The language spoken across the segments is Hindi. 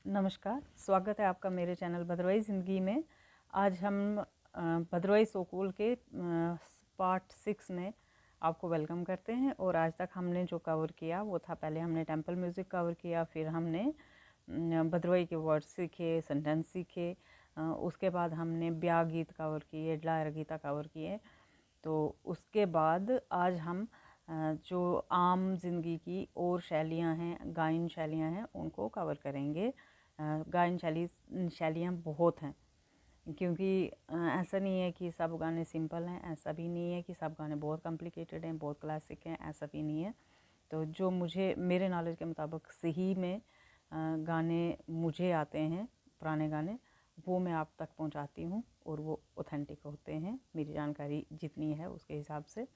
नमस्कार, स्वागत है आपका मेरे चैनल भद्रवाही ज़िंदगी में। आज हम भद्रवाही सोकोल के पार्ट 6 में आपको वेलकम करते हैं। और आज तक हमने जो कवर किया वो था, पहले हमने टेंपल म्यूज़िक कवर किया, फिर हमने भद्रवाही के वर्ड्स सीखे, सेंटेंस सीखे, उसके बाद हमने ब्याह गीत कवर किए, डलायर गीता कवर किए। तो उसके बाद आज हम जो आम जिंदगी की और शैलियाँ हैं, गायन शैलियाँ हैं, उनको कवर करेंगे। गायन शैलियाँ बहुत हैं, क्योंकि ऐसा नहीं है कि सब गाने सिंपल हैं, ऐसा भी नहीं है कि सब गाने बहुत कॉम्प्लिकेटेड हैं, बहुत क्लासिक हैं, ऐसा भी नहीं है। तो जो मुझे मेरे नॉलेज के मुताबिक सही में गाने मुझे आते हैं, पुराने गाने, वो मैं आप तक पहुंचाती हूँ और वो ऑथेंटिक होते हैं, मेरी जानकारी जितनी है उसके हिसाब से।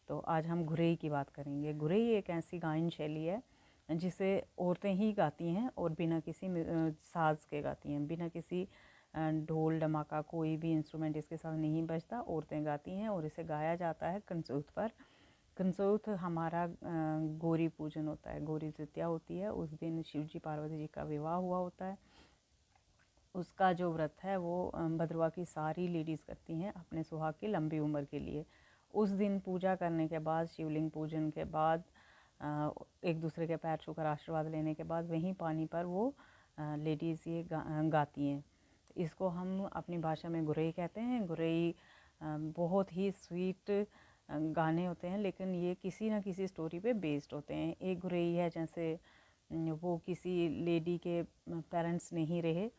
तो आज हम घुरेई की बात करेंगे। घुरेई एक ऐसी गायन शैली है जिसे औरतें ही गाती हैं और बिना किसी साज के गाती हैं, बिना किसी ढोल धमाका, कोई भी इंस्ट्रूमेंट इसके साथ नहीं बजता, औरतें गाती हैं। और इसे गाया जाता है कंसौत पर। कंसौत हमारा गौरी पूजन होता है, गौरी तृतीया होती है, उस दिन शिव जी पार्वती जी का विवाह हुआ होता है। उसका जो व्रत है वो भद्रवा की सारी लेडीज़ करती हैं अपने सुहाग की लंबी उम्र के लिए। उस दिन पूजा करने के बाद, शिवलिंग पूजन के बाद, एक दूसरे के पैर छूकर आशीर्वाद लेने के बाद वहीं पानी पर वो लेडीज़ ये गाती हैं। इसको हम अपनी भाषा में घुरेई कहते हैं। घुरेई बहुत ही स्वीट गाने होते हैं, लेकिन ये किसी न किसी स्टोरी पे बेस्ड होते हैं। एक घुरेई है जैसे वो किसी लेडी के पेरेंट्स नहीं रहे,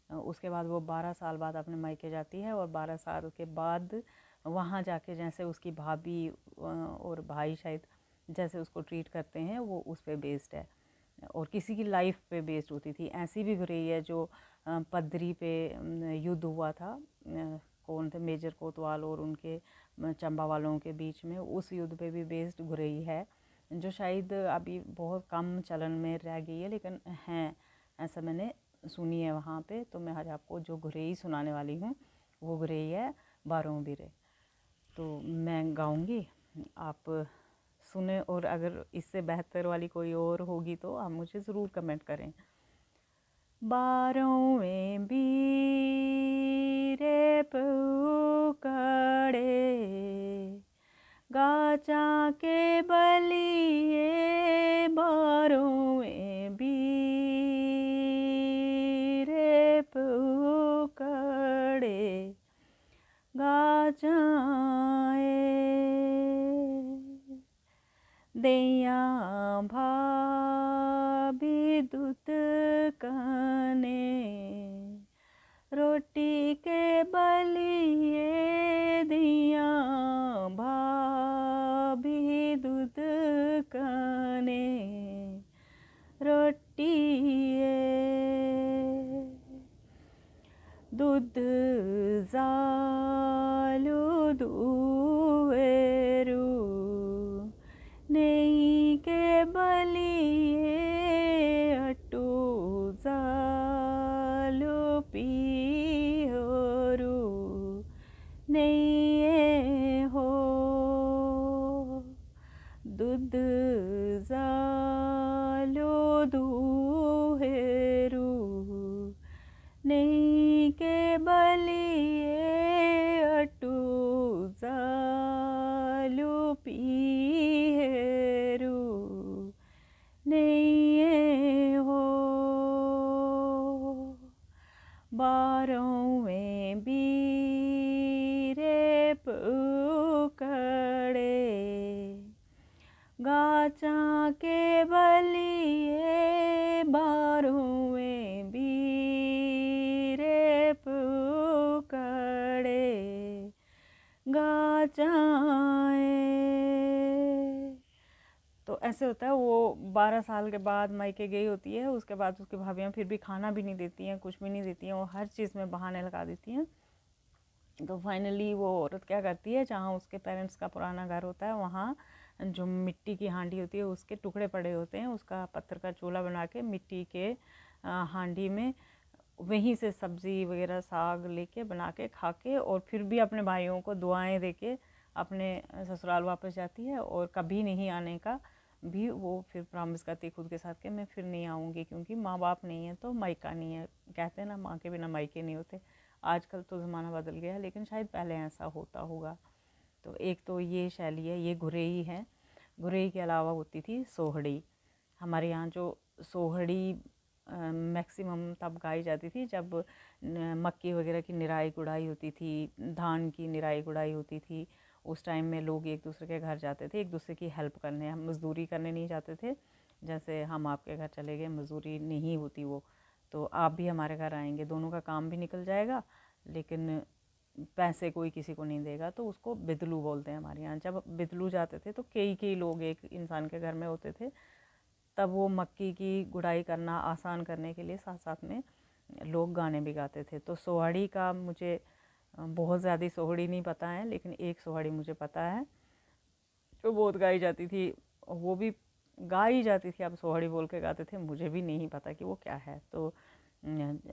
उसके बाद वो 12 साल बाद अपने मायके जाती है, और 12 साल के बाद वहाँ जाके जैसे उसकी भाभी और भाई शायद जैसे उसको ट्रीट करते हैं, वो उस पे बेस्ड है और किसी की लाइफ पे बेस्ड होती थी। ऐसी भी घुरेई है जो पदरी पे युद्ध हुआ था, कौन थे, मेजर कोतवाल और उनके चंबा वालों के बीच में, उस युद्ध पे भी बेस्ड घुरेई है, जो शायद अभी बहुत कम चलन में रह गई है, लेकिन हैं, ऐसा मैंने सुनी है वहाँ पे। तो मैं आज आपको जो घुरेई सुनाने वाली हूँ वो घुरेई है बारों बिरे। तो मैं गाऊंगी, आप सुने, और अगर इससे बेहतर वाली कोई और होगी तो आप मुझे ज़रूर कमेंट करें। बारों बीरे पुकड़े, गाचा के बलिए, बारों बीरे पुकड़े, गाचाए दैया भाभी दूत कने, रोटी के बलिए, दैया भाभी दूध कने, रोटिए दूध जालू दुवेरू, नहीं के बलिए, अटू जालू पीहरू, नहीं हो दूध जालू दुहेरू, नहीं के बलिए, अटू जालू पीहरू, नहीं हो बारों बीरे पुकड़े, गाचा के बलिए, बारों बीरे पुकड़े, गाचाए। तो ऐसे होता है, वो 12 साल के बाद मायके गई होती है, उसके बाद उसकी भाभियाँ फिर भी खाना भी नहीं देती हैं, कुछ भी नहीं देती हैं, वो हर चीज़ में बहाने लगा देती हैं। तो फाइनली वो औरत क्या करती है, जहाँ उसके पेरेंट्स का पुराना घर होता है, वहाँ जो मिट्टी की हांडी होती है उसके टुकड़े पड़े होते हैं, उसका पत्थर का चूल्हा बना के मिट्टी के हांडी में वहीं से सब्ज़ी वगैरह साग लेके बना के खा के, और फिर भी अपने भाइयों को दुआएं दे के अपने ससुराल वापस जाती है, और कभी नहीं आने का भी वो फिर प्रॉमिस करती है खुद के साथ कि मैं फिर नहीं आऊँगी, क्योंकि माँ बाप नहीं है तो मायका नहीं है। कहते हैं ना, माँ के बिना मायके नहीं होते। आजकल तो ज़माना बदल गया है, लेकिन शायद पहले ऐसा होता होगा। तो एक तो ये शैली है, ये घुरेई है। घुरेई के अलावा होती थी सोहड़ी। हमारे यहाँ जो सोहड़ी मैक्सिमम तब गाई जाती थी जब मक्की वगैरह की निराई गुड़ाई होती थी, धान की निराई गुड़ाई होती थी। उस टाइम में लोग एक दूसरे के घर जाते थे, एक दूसरे की हेल्प करने। हम मज़दूरी करने नहीं जाते थे, जैसे हम आपके घर चले गए, मज़दूरी नहीं होती वो, तो आप भी हमारे घर आएंगे, दोनों का काम भी निकल जाएगा, लेकिन पैसे कोई किसी को नहीं देगा। तो उसको बिदलू बोलते हैं हमारे यहाँ। जब बिदलू जाते थे तो कई लोग एक इंसान के घर में होते थे, तब वो मक्की की गुड़ाई करना आसान करने के लिए साथ साथ में लोग गाने भी गाते थे। तो सोहड़ी का मुझे बहुत ज़्यादा सोहड़ी नहीं पता है, लेकिन एक सोहड़ी मुझे पता है जो बहुत गाई जाती थी। वो भी गाई जाती थी, आप सोहड़ी बोल के गाते थे, मुझे भी नहीं पता कि वो क्या है। तो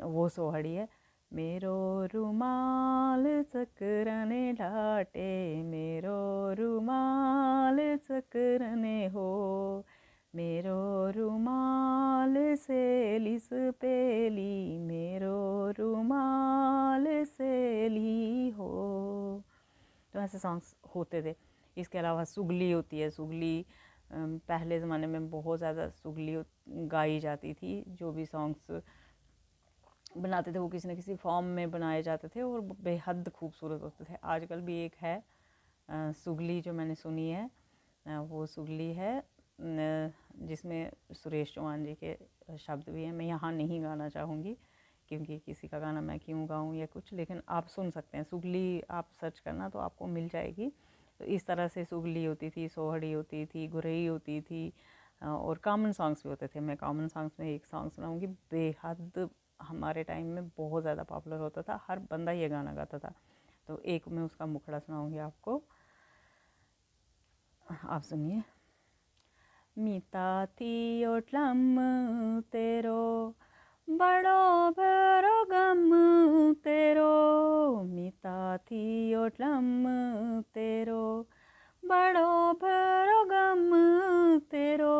वो सोहड़ी है। मेरो रुमाल चकरने लाटे, मेरो रुमाल चकरने हो, मेरो रुमाल सेलिस पेली, मेरो रुमाल सेली हो। तो ऐसे सॉन्ग्स होते थे। इसके अलावा सुगली होती है। सुगली पहले ज़माने में बहुत ज़्यादा सुगली गाई जाती थी। जो भी सॉन्ग्स बनाते थे वो किसी न किसी फॉर्म में बनाए जाते थे और बेहद खूबसूरत होते थे। आजकल भी एक है सुगली जो मैंने सुनी है, वो सुगली है जिसमें सुरेश चौहान जी के शब्द भी हैं। मैं यहाँ नहीं गाना चाहूँगी क्योंकि किसी का गाना मैं क्यों गाऊँ या कुछ, लेकिन आप सुन सकते हैं। सुगली आप सर्च करना तो आपको मिल जाएगी। तो इस तरह से सुगली होती थी, सोहड़ी होती थी, गुरई होती थी, और कॉमन सॉन्ग्स भी होते थे। मैं कॉमन सॉन्ग्स में एक सॉन्ग सुनाऊँगी, बेहद हमारे टाइम में बहुत ज़्यादा पॉपुलर होता था, हर बंदा ये गाना गाता था। तो एक मैं उसका मुखड़ा सुनाऊँगी आपको, आप सुनिए। मीता थी ओटलम तेरो, बड़ो भरो गम तेरो, मीता थी ओटलम तेरो, बड़ो भरो गम तेरो,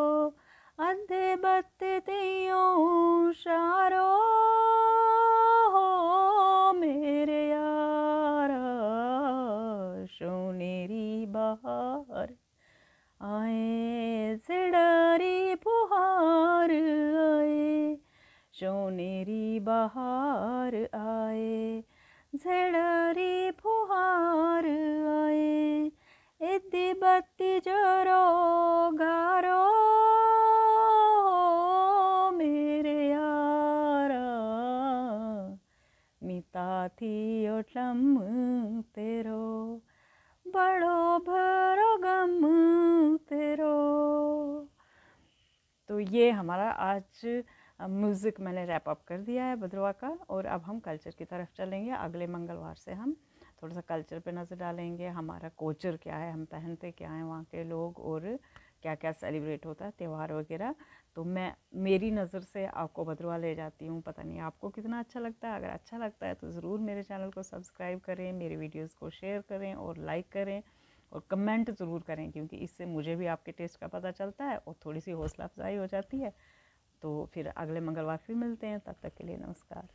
अद्धे बत्ते तियों शारो, मेरे यारा सोनेरी बहार आए, सिडरी फुहार आए, सोनेरी बहार आए, झड़री फुहार आए, इद्दी बत्ती जरो गारो, मेरे यारा मीता थी ओटलम तेरो, बड़ो भरो गम तेरो। तो ये हमारा आज म्यूज़िक मैंने रैप अप कर दिया है भद्रवा का, और अब हम कल्चर की तरफ चलेंगे। अगले मंगलवार से हम थोड़ा सा कल्चर पे नज़र डालेंगे, हमारा कल्चर क्या है, हम पहनते क्या हैं वहाँ के लोग, और क्या क्या सेलिब्रेट होता है, त्यौहार वगैरह। तो मैं मेरी नज़र से आपको भद्रवा ले जाती हूँ। पता नहीं आपको कितना अच्छा लगता है। अगर अच्छा लगता है तो ज़रूर मेरे चैनल को सब्सक्राइब करें, मेरे वीडियोज़ को शेयर करें और लाइक करें और कमेंट ज़रूर करें, क्योंकि इससे मुझे भी आपके टेस्ट का पता चलता है और थोड़ी सी हौसला अफजाई हो जाती है। तो फिर अगले मंगलवार फिर मिलते हैं, तब तक के लिए नमस्कार।